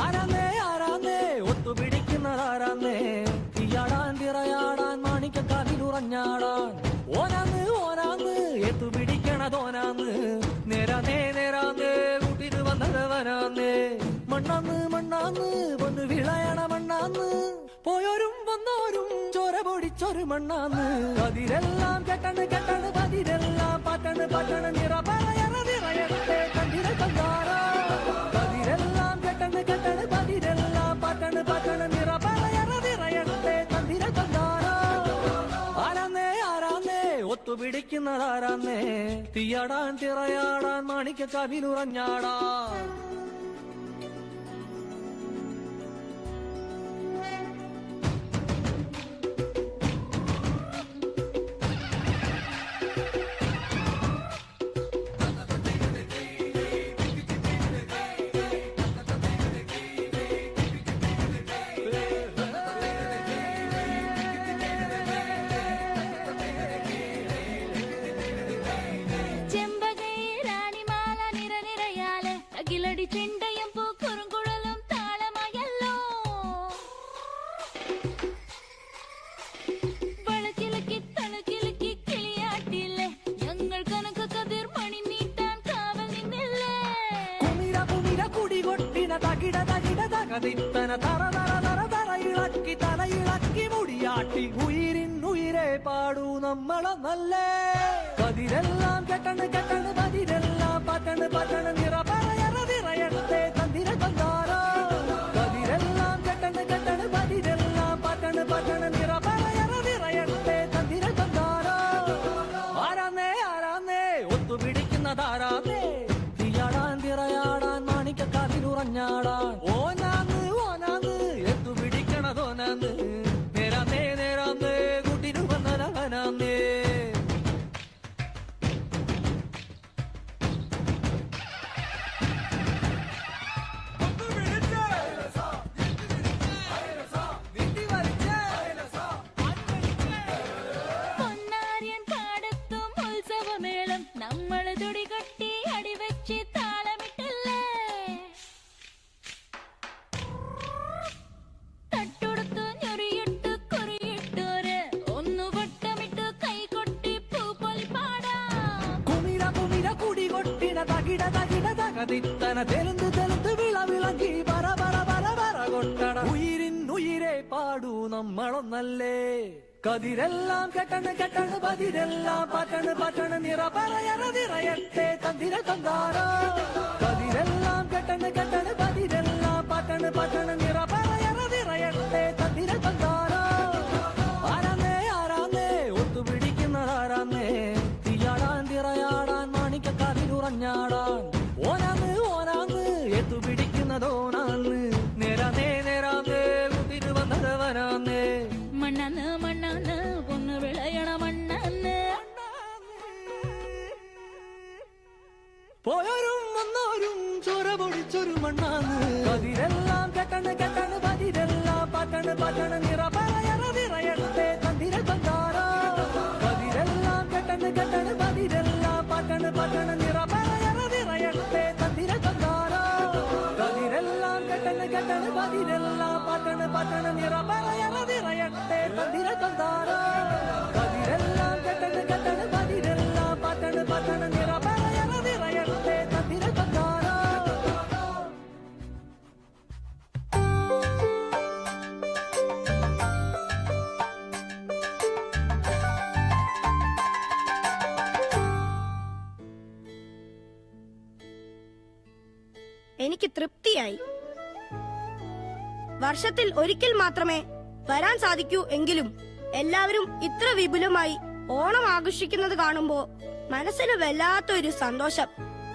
ആരാന്നേ ആരാന്നേ ഒത്തുപിടിക്കുന്നതാരാന്നേ തീയാടാൻ തിറയാടാൻ മാണിക്കക്കാതിലുറഞ്ഞാടാൻ ഓനാന്ന് ഓനാന്ന് എത്തുപിടിക്കണതോനാന്ന് നേരാന്നേ നേരാന്നേ കൂട്ടിന് വന്നതവനാന്നേ മണ്ണാന്ന് മണ്ണാന്ന് വന്ന് വിളയണ മണ്ണാന്ന് പോയോരും വന്നോരും ചോര പൊടിച്ചൊരു മണ്ണാന്ന് അതിരെല്ലാം കെട്ടണ് കെട്ടണ് പതിരെല്ലാം പാറ്റണ് പാറ്റണ് നിറ പറയണ നിറയട്ടെ കണ്ടിര കണ്ടാറ അതിരെല്ലാം കെട്ടണ് കെട്ടണ് പതിരെല്ലാം പാറ്റണ് പാറ്റണ് നിറ പറയണ നിറയട്ടെ കണ്ടിര കണ്ടാറ ആരാന്നേ ആരാന്നേ ഒത്തുപിടിക്കുന്നതാരാന്നേ തീയാടാൻ തിറയാടാൻ മാണിക്കക്കാവിലുറഞ്ഞാടാൻ ചെണ്ടയും പൂക്കുറുങ്കുഴലും താളമയല്ലോ വളക്കിലക്കി തളക്കിലക്കി കിളിയാട്ടില്ലേ ഞങ്ങൾ കനക കതിർ മണി നീട്ടാൻ കാവൽ നിന്നില്ലേ കുമിര കുമിര കുടി കൊട്ടിന തകിട തകിട തകതിത്തന തറ തറ തറ തറ ഇളക്കി തലയിളക്കി മുടിയാട്ടി ഉയിരിനുയിരെ പാടൂ നമ്മളെ നല്ലേ കതിരെല്ലാം കെട്ടണ് കെട്ടണ് പതിരെല്ലാം പറ്റണ് പറ്റണ് നിറ പറയണ നിറയട്ടെ തന്തിര കന്താര കതിരെല്ലാം കെട്ടണ് കെട്ടണ് പതിരെല്ലാം പറ്റണ് പറ്റണ് നിറ പറയണ നിറയട്ടെ തന്തിര കന്താര ആരാന്നേ ആരാന്നേ ഒത്തുപിടിക്കുന്നതാരാന്നേ തീയാടാൻ തിറയാടാൻ മാണിക്കക്കാതിലുറഞ്ഞാടാൻ ഓനാന്ന് ഓനാന്ന് എത്തുപിടിക്കണതോനാന്ന് നേരാന്നേ നേരാന്നേ കൂട്ടിനു വന്നതവനാന്നേ പൊന്നാര്യൻ പാടത്തും ഉത്സവമേളം നമ്മൾ തുടികൊട്ടി അടിവെച്ച് താളമിട്ടല്ലേ തട്ടുടുത്ത് ഞൊറിയിട്ട് കുറിയിട്ടോര് ഒന്നു വട്ടമിട്ട് കൈകൊട്ടി പൂപ്പൊൽ പാടാം കുമിര കുമിര കുടി കൊട്ടിന തകിട തകിട തകതിത്തന തെലുന്ത് തെലുന്ത് വിള വിളങ്ങി പറ പറ പറ പറ കൊട്ടണ ഉയിരിനുയിരെ പാടൂ നമ്മളൊന്നല്ലേ കതിരെല്ലാം കെട്ടണ് കെട്ടണ് പതിരെല്ലാം പാറ്റണ് പാറ്റണ് നിറ പറയണ നിറയട്ടെ തന്തിര തന്താര കതിരെല്ലാം കെട്ടണ് കെട്ടണ് പതിരെല്ലാം പാറ്റണ് പാറ്റണ് നിറ പറയണ നിറയട്ടെ തന്തിര തന്താര ആരാന്നേ ആരാന്നേ ഒത്തുപിടിക്കുന്നതാരാന്നേ തീയാടാൻ തിറയാടാൻ മാണിക്കക്കാതിലുറഞ്ഞാടാൻ ഓനാന്ന് ഓനാന്ന് എത്തുപിടിക്കുന്നതോനാന്ന് നേരാന്നേ നേരാന്നേ കുതിരു വന്നതവനാന്നേ മണ്ണാന്ന് മണ്ണാന്ന് പൊന്നു വിളയണ മണ്ണാന്ന് പോയോരും വന്നോരും ചോര പൊടിച്ചൊരു മണ്ണാന്ന് കതിരെല്ലാം കെട്ടണ് കെട്ടണ് പതിരെല്ലാം പാറ്റണ് പാറ്റണ് നിറ പറയണ നിറയട്ടെ തന്തിര തന്താര കതിരെല്ലാം കെട്ടണ് കെട്ടണ് പതിരെല്ലാം പാറ്റണ് പാറ്റണ് നിറ പറയണ നിറയട്ടെ തന്തിര തന്താര കതിരെല്ലാം കെട്ടണ് കെട്ടണ് പതിരെല്ലാം പാറ്റണ് പാറ്റണ് നിറ പറയണ നിറയട്ടെ തന്തിര തന്താര കതിരെല്ലാം കെട്ടണ് കെട്ടണ് പതിരെല്ലാം പാറ്റണ് പാറ്റണ് നിറ പറയണ നിറയട്ടെ തന്തിര തന്താര എനിക്ക് തൃപ്തിയായി. വർഷത്തിൽ ഒരിക്കൽ മാത്രമേ വരാൻ സാധിക്കൂ എങ്കിലും എല്ലാവരും ഇത്ര വിപുലമായി ഓണം ആഘോഷിക്കുന്നത് കാണുമ്പോ മനസ്സിന് വല്ലാത്തൊരു സന്തോഷം.